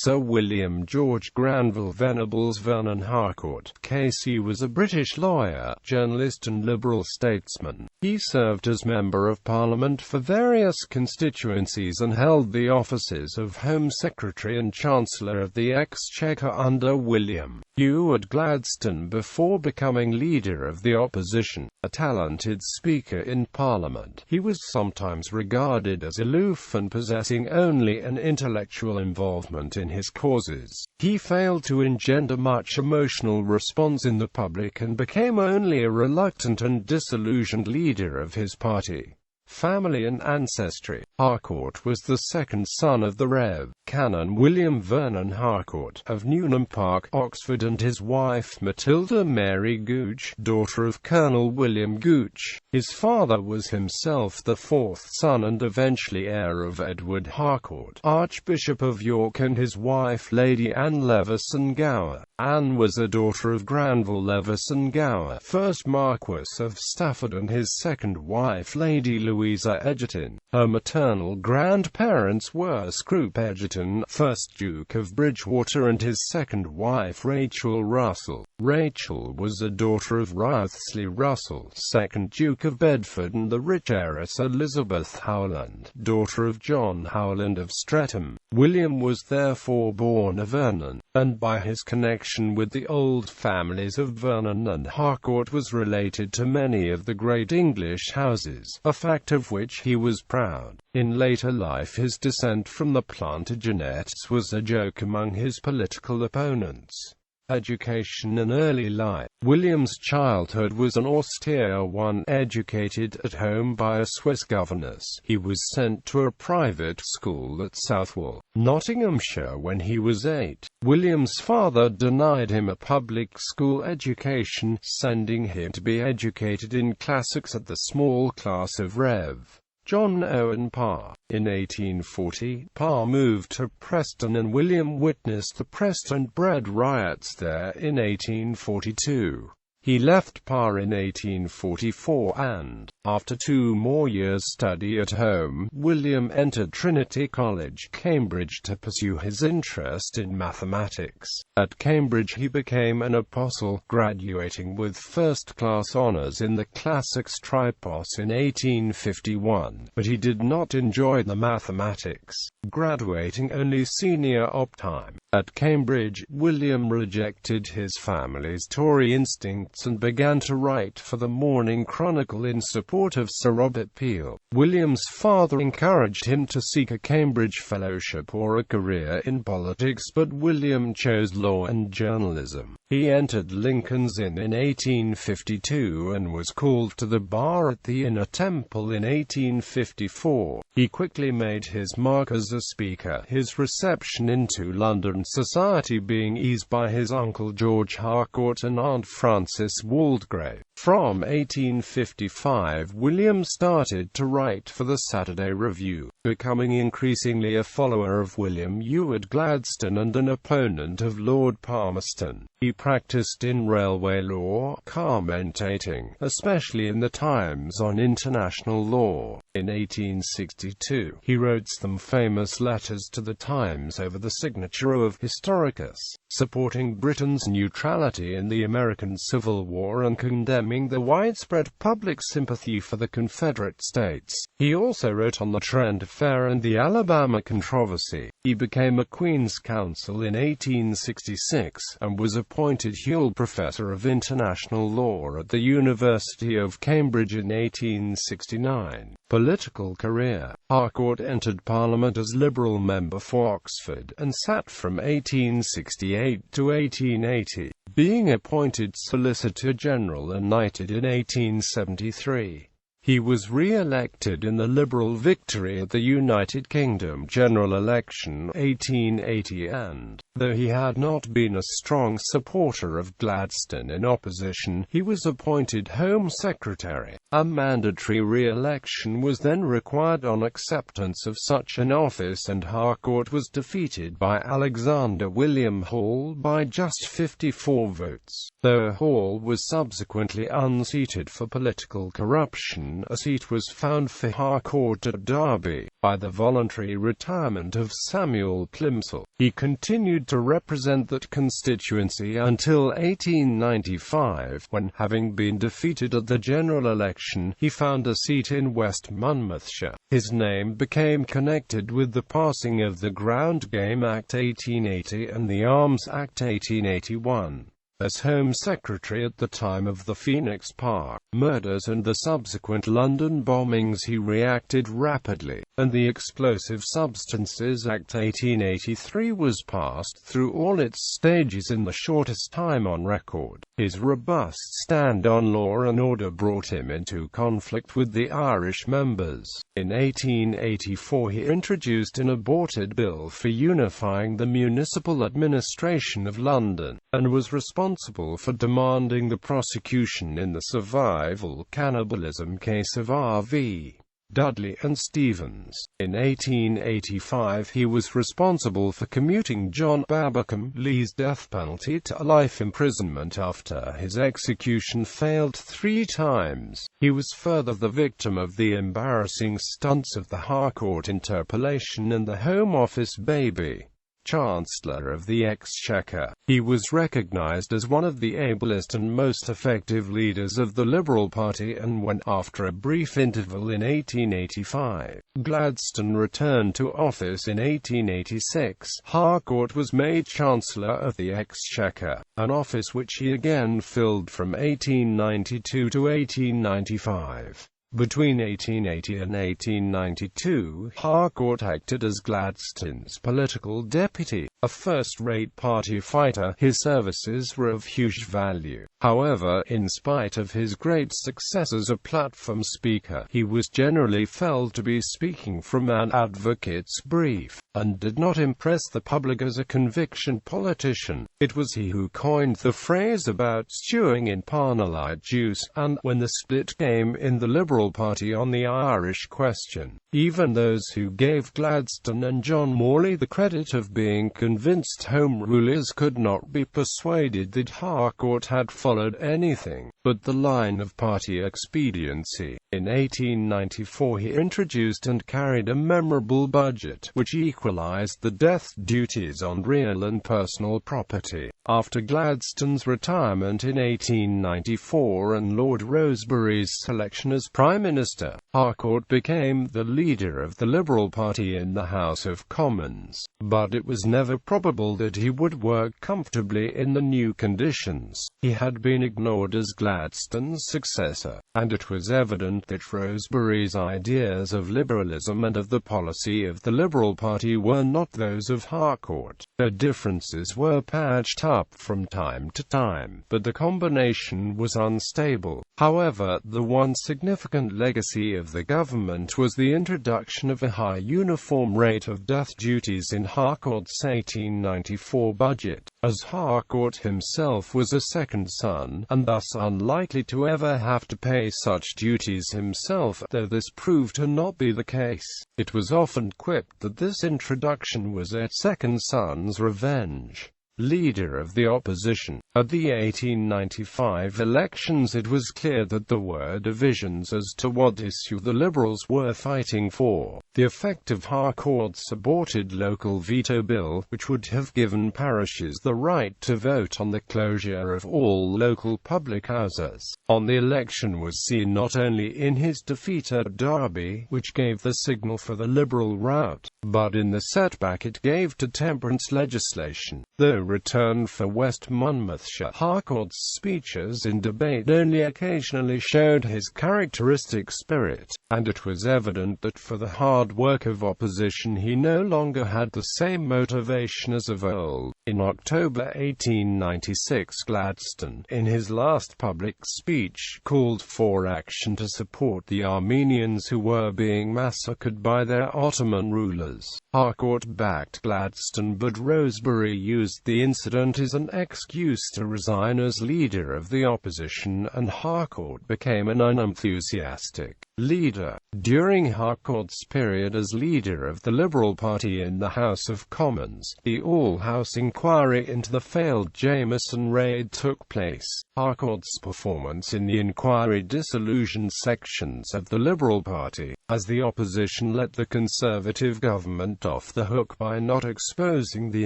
Sir William George Granville Venables Vernon Harcourt, KC was a British lawyer, journalist and Liberal statesman. He served as Member of Parliament for various constituencies and held the offices of Home Secretary and Chancellor of the Exchequer under William Ewart Gladstone before becoming leader of the opposition. A talented speaker in Parliament, he was sometimes regarded as aloof and possessing only an intellectual involvement in his causes. He failed to engender much emotional response in the public and became only a reluctant and disillusioned leader of his party. Family and ancestry. Harcourt was the second son of the Rev. Canon William Vernon Harcourt, of Newnham Park, Oxford, and his wife Matilda Mary Gooch, daughter of Colonel William Gooch. His father was himself the fourth son and eventually heir of Edward Harcourt, Archbishop of York, and his wife Lady Anne Leveson Gower. Anne was a daughter of Granville Leveson Gower, 1st Marquess of Stafford, and his second wife Lady Louisa Egerton. Her maternal grandparents were Scroope Egerton, 1st Duke of Bridgewater, and his second wife Rachel Russell. Rachel was a daughter of Wriothesley Russell, 2nd Duke of Bedford, and the rich heiress Elizabeth Howland, daughter of John Howland of Streatham. William was therefore born a Vernon, and by his connection with the old families of Vernon and Harcourt was related to many of the great English houses, a fact of which he was proud. In later life his descent from the Plantagenets was a joke among his political opponents. Education and early life. William's childhood was an austere one. Educated at home by a Swiss governess, he was sent to a private school at Southwell, Nottinghamshire when he was 8. William's father denied him a public school education, sending him to be educated in classics at the small class of Rev. John Owen Parr. In 1840, Parr moved to Preston and William witnessed the Preston bread riots there in 1842. He left Parr in 1844 and, after 2 more years' study at home, William entered Trinity College, Cambridge to pursue his interest in mathematics. At Cambridge he became an apostle, graduating with first-class honours in the classics tripos in 1851, but he did not enjoy the mathematics, graduating only senior op time. At Cambridge, William rejected his family's Tory instincts and began to write for the Morning Chronicle in support of Sir Robert Peel. William's father encouraged him to seek a Cambridge fellowship or a career in politics, but William chose law and journalism. He entered Lincoln's Inn in 1852 and was called to the bar at the Inner Temple in 1854. He quickly made his mark as a speaker, his reception into London society being eased by his uncle George Harcourt and Aunt Frances Waldegrave. From 1855, William started to write for the Saturday Review, becoming increasingly a follower of William Ewart Gladstone and an opponent of Lord Palmerston. He practiced in railway law, commentating, especially in the Times, on international law. In 1862, he wrote some famous letters to the Times over the signature of Historicus, supporting Britain's neutrality in the American Civil War and condemning the widespread public sympathy for the Confederate States. He also wrote on the Trent Affair and the Alabama controversy. He became a Queen's Counsel in 1866, and was appointed Hull Professor of International Law at the University of Cambridge in 1869. Political career. Harcourt entered Parliament as Liberal member for Oxford, and sat from 1868 to 1880, being appointed Solicitor General and knighted in 1873. He was re-elected in the Liberal victory at the United Kingdom general election 1880 and, though he had not been a strong supporter of Gladstone in opposition, he was appointed Home Secretary. A mandatory re-election was then required on acceptance of such an office, and Harcourt was defeated by Alexander William Hall by just 54 votes. Though Hall was subsequently unseated for political corruption, a seat was found for Harcourt at Derby. by the voluntary retirement of Samuel Plimsoll. He continued to represent that constituency until 1895, when, having been defeated at the general election, he found a seat in West Monmouthshire. His name became connected with the passing of the Ground Game Act 1880 and the Arms Act 1881. As Home Secretary at the time of the Phoenix Park murders and the subsequent London bombings, he reacted rapidly, and the Explosive Substances Act 1883 was passed through all its stages in the shortest time on record. His robust stand on law and order brought him into conflict with the Irish members. In 1884 he introduced an aborted bill for unifying the municipal administration of London, and was responsible for demanding the prosecution in the survival cannibalism case of R.V. Dudley and Stevens. In 1885 he was responsible for commuting John Babbacombe Lee's death penalty to life imprisonment after his execution failed 3 times. He was further the victim of the embarrassing stunts of the Harcourt interpellation and the Home Office baby. Chancellor of the Exchequer, he was recognized as one of the ablest and most effective leaders of the Liberal Party, and when, after a brief interval in 1885, Gladstone returned to office in 1886, Harcourt was made Chancellor of the Exchequer, an office which he again filled from 1892 to 1895. Between 1880 and 1892, Harcourt acted as Gladstone's political deputy, a first-rate party fighter. His services were of huge value. However, in spite of his great success as a platform speaker, he was generally felt to be speaking from an advocate's brief, and did not impress the public as a conviction politician. It was he who coined the phrase about stewing in Parnellite juice, and, when the split came in the Liberal Party on the Irish question, even those who gave Gladstone and John Morley the credit of being convinced Home Rulers could not be persuaded that Harcourt had followed anything but the line of party expediency. In 1894 he introduced and carried a memorable budget, which equalized the death duties on real and personal property. After Gladstone's retirement in 1894 and Lord Rosebery's selection as Prime Minister, Harcourt became the leader of the Liberal Party in the House of Commons. But it was never probable that he would work comfortably in the new conditions. He had been ignored as Gladstone's successor, and it was evident that Rosebery's ideas of liberalism and of the policy of the Liberal Party were not those of Harcourt. Their differences were patched up from time to time, but the combination was unstable. However, the one significant legacy of the government was the introduction of a high uniform rate of death duties in Harcourt's 1894 budget. As Harcourt himself was a second son, and thus unlikely to ever have to pay such duties himself, though this proved to not be the case, it was often quipped that this introduction was a second son's revenge. Leader of the opposition. At the 1895 elections it was clear that there were divisions as to what issue the Liberals were fighting for. The effect of Harcourt's aborted local veto bill, which would have given parishes the right to vote on the closure of all local public houses, on the election, was seen not only in his defeat at Derby, which gave the signal for the Liberal rout, but in the setback it gave to temperance legislation. Though returned for West Monmouthshire, Harcourt's speeches in debate only occasionally showed his characteristic spirit, and it was evident that for the hard work of opposition he no longer had the same motivation as of old. In October 1896, Gladstone, in his last public speech, called for action to support the Armenians who were being massacred by their Ottoman rulers. Harcourt backed Gladstone, but Rosebery used the incident as an excuse to resign as leader of the opposition, and Harcourt became an unenthusiastic Leader. During Harcourt's period as leader of the Liberal Party in the House of Commons, the all-house inquiry into the failed Jameson raid took place. Harcourt's performance in the inquiry disillusioned sections of the Liberal Party, as the opposition let the Conservative government off the hook by not exposing the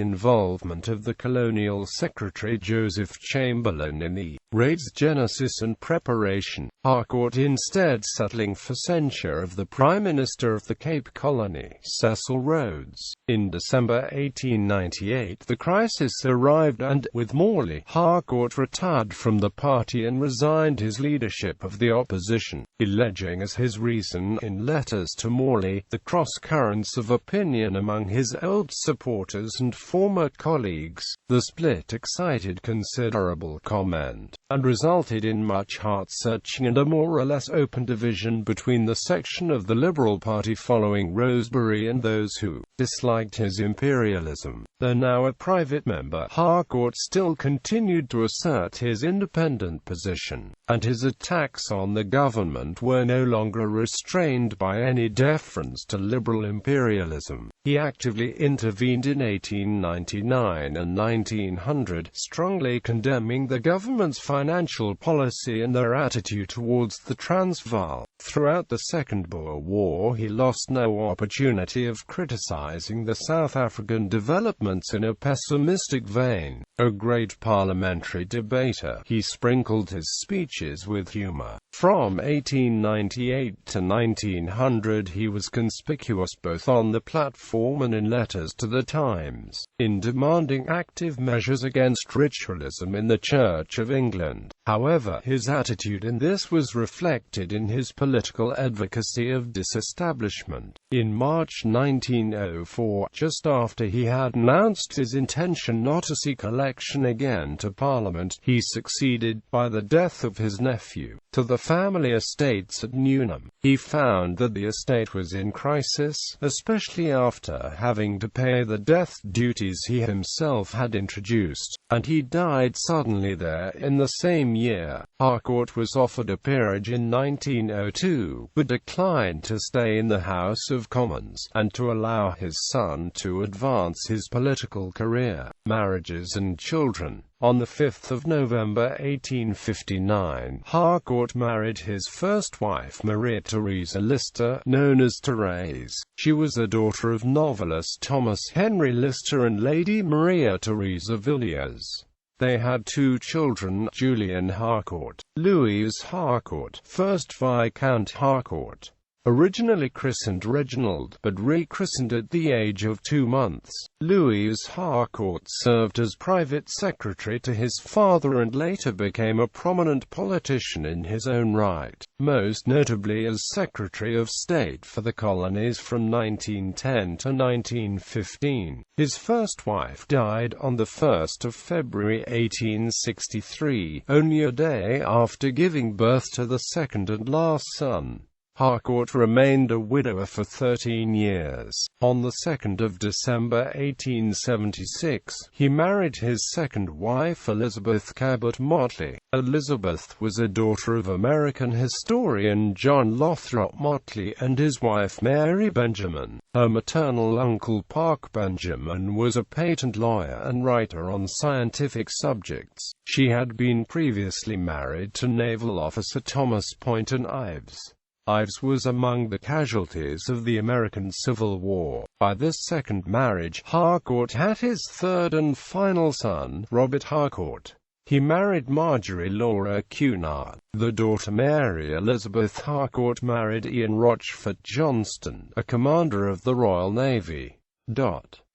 involvement of the Colonial Secretary Joseph Chamberlain in the raid's genesis and preparation. Harcourt instead settling for censure of the Prime Minister of the Cape Colony, Cecil Rhodes. In December 1898 the crisis arrived and, with Morley, Harcourt retired from the party and resigned his leadership of the opposition, alleging as his reason in letters to Morley the cross-currents of opinion among his old supporters and former colleagues. The split excited considerable comment, and resulted in much heart-searching and a more or less open division between the section of the Liberal Party following Rosebery and those who disliked his imperialism. Though now a private member, Harcourt still continued to assert his independent position, and his attacks on the government were no longer restrained by any deference to liberal imperialism. He actively intervened in 1899 and 1900, strongly condemning the government's financial policy and their attitude towards the Transvaal. Throughout the Second Boer War he lost no opportunity of criticizing the South African developments in a pessimistic vein. A great parliamentary debater, he sprinkled his speeches with humor. From 1898 to 1900 he was conspicuous both on the platform and in letters to the Times, in demanding active measures against ritualism in the Church of England. However, his attitude in this was reflected in his political advocacy of disestablishment. In March 1904, just after he had announced his intention not to seek election again to Parliament, he succeeded, by the death of his nephew, to the family estates at Newnham. He found that the estate was in crisis, especially after having to pay the death duties he himself had introduced, and he died suddenly there in the same year. Harcourt was offered a peerage in 1902, but declined to stay in the House of Commons, and to allow his son to advance his political career. Marriages and children. On the 5th of November 1859, Harcourt married his first wife, Maria Theresa Lister, known as Therese. She was the daughter of novelist Thomas Henry Lister and Lady Maria Theresa Villiers. They had two children, Julian Harcourt, Louise Harcourt, 1st Viscount Harcourt, originally christened Reginald, but rechristened at the age of 2 months. Louise Harcourt served as private secretary to his father and later became a prominent politician in his own right, most notably as Secretary of State for the Colonies from 1910 to 1915. His first wife died on the 1st of February 1863, only a day after giving birth to the second and last son. Harcourt remained a widower for 13 years. On the 2nd of December 1876, he married his second wife Elizabeth Cabot Motley. Elizabeth was a daughter of American historian John Lothrop Motley and his wife Mary Benjamin. Her maternal uncle Park Benjamin was a patent lawyer and writer on scientific subjects. She had been previously married to naval officer Thomas Poynton Ives. Ives was among the casualties of the American Civil War. By this second marriage, Harcourt had his third and final son, Robert Harcourt. He married Marjorie Laura Cunard. The daughter Mary Elizabeth Harcourt married Ian Rochford Johnston, a commander of the Royal Navy.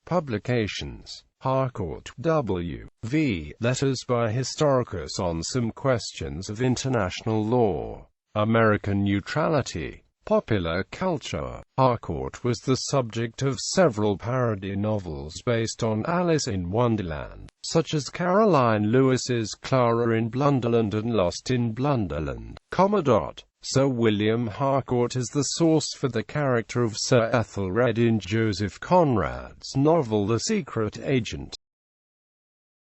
Publications. Harcourt, W.V. Letters by Historicus on some questions of international law. American neutrality. Popular culture. Harcourt was the subject of several parody novels based on Alice in Wonderland, such as Caroline Lewis's Clara in Blunderland and Lost in Blunderland. Sir William Harcourt is the source for the character of Sir Ethelred in Joseph Conrad's novel The Secret Agent.